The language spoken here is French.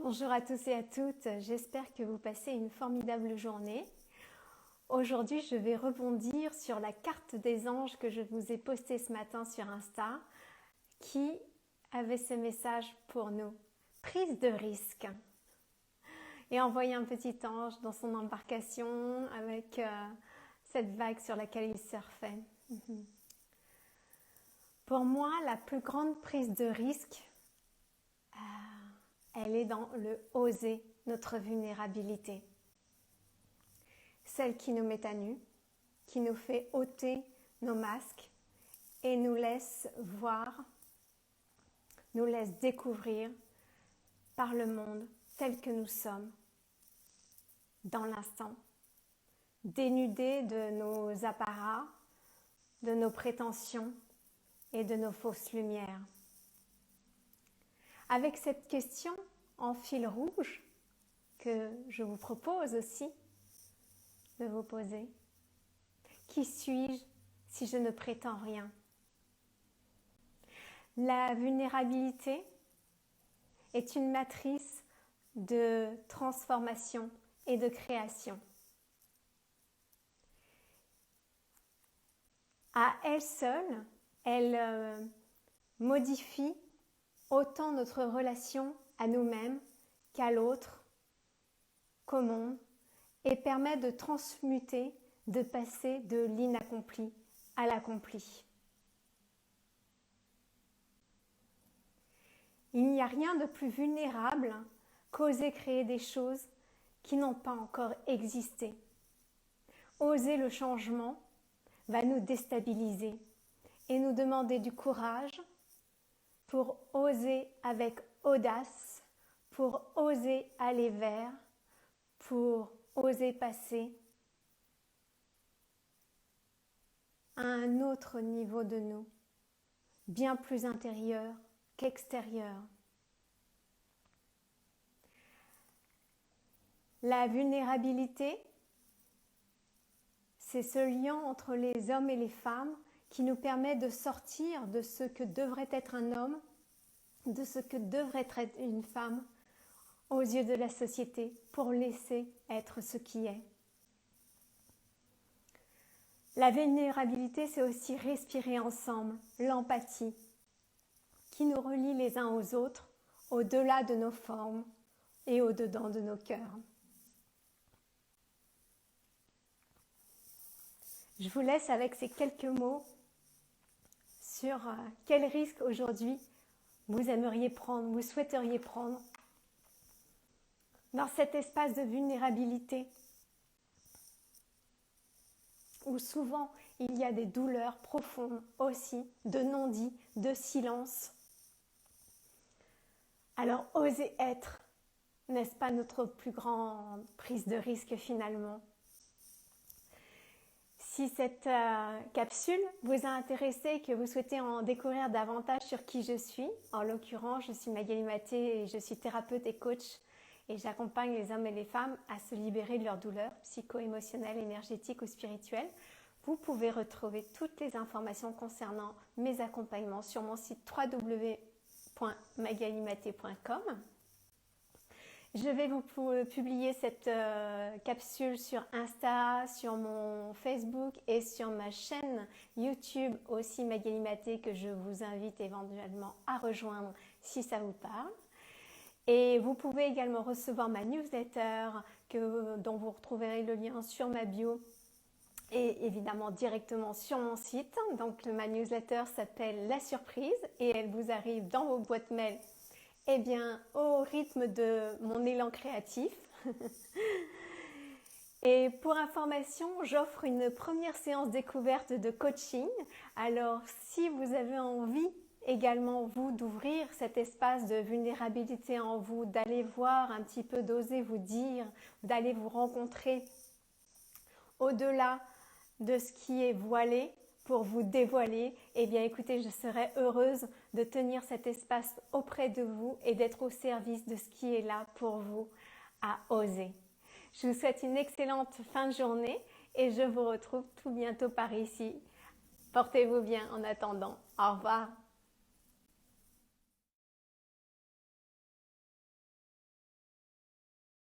Bonjour à tous et à toutes, j'espère que vous passez une formidable journée. Aujourd'hui, je vais rebondir sur la carte des anges que je vous ai postée ce matin sur Insta, qui avait ce message pour nous. Prise de risque. Et envoyer un petit ange dans son embarcation avec cette vague sur laquelle il surfait. Pour moi, la plus grande prise de risque, elle est dans le oser, notre vulnérabilité. Celle qui nous met à nu, qui nous fait ôter nos masques et nous laisse voir, nous laisse découvrir par le monde tel que nous sommes, dans l'instant, dénudés de nos apparats, de nos prétentions et de nos fausses lumières. Avec cette question en fil rouge que je vous propose aussi de vous poser, qui suis-je si je ne prétends rien? La vulnérabilité est une matrice de transformation et de création. À elle seule, elle modifie autant notre relation à nous-mêmes qu'à l'autre, qu'au monde, et permet de transmuter, de passer de l'inaccompli à l'accompli. Il n'y a rien de plus vulnérable qu'oser créer des choses qui n'ont pas encore existé. Oser le changement va nous déstabiliser et nous demander du courage pour oser avec audace, pour oser aller vers, pour oser passer à un autre niveau de nous, bien plus intérieur qu'extérieur. La vulnérabilité, c'est ce lien entre les hommes et les femmes qui nous permet de sortir de ce que devrait être un homme, de ce que devrait être une femme aux yeux de la société pour laisser être ce qui est. La vulnérabilité, c'est aussi respirer ensemble, l'empathie qui nous relie les uns aux autres, au-delà de nos formes et au-dedans de nos cœurs. Je vous laisse avec ces quelques mots sur quel risque aujourd'hui vous aimeriez prendre, vous souhaiteriez prendre dans cet espace de vulnérabilité où souvent il y a des douleurs profondes aussi, de non-dits, de silence. Alors oser être, n'est-ce pas notre plus grande prise de risque finalement? Si cette capsule vous a intéressé et que vous souhaitez en découvrir davantage sur qui je suis, en l'occurrence, je suis Magali Maté et je suis thérapeute et coach et j'accompagne les hommes et les femmes à se libérer de leurs douleurs psycho-émotionnelles, énergétiques ou spirituelles. Vous pouvez retrouver toutes les informations concernant mes accompagnements sur mon site www.magalimaté.com. Je vais vous publier cette capsule sur Insta, sur mon Facebook et sur ma chaîne YouTube aussi Magali Maté que je vous invite éventuellement à rejoindre si ça vous parle. Et vous pouvez également recevoir ma newsletter dont vous retrouverez le lien sur ma bio et évidemment directement sur mon site. Donc ma newsletter s'appelle La Surprise et elle vous arrive dans vos boîtes mail au rythme de mon élan créatif. Et pour information, j'offre une première séance découverte de coaching. Alors, si vous avez envie également, vous, d'ouvrir cet espace de vulnérabilité en vous, d'aller voir un petit peu, d'oser vous dire, d'aller vous rencontrer au-delà de ce qui est voilé, pour vous dévoiler, écoutez, je serai heureuse de tenir cet espace auprès de vous et d'être au service de ce qui est là pour vous à oser. Je vous souhaite une excellente fin de journée et je vous retrouve tout bientôt par ici. Portez-vous bien en attendant. Au revoir.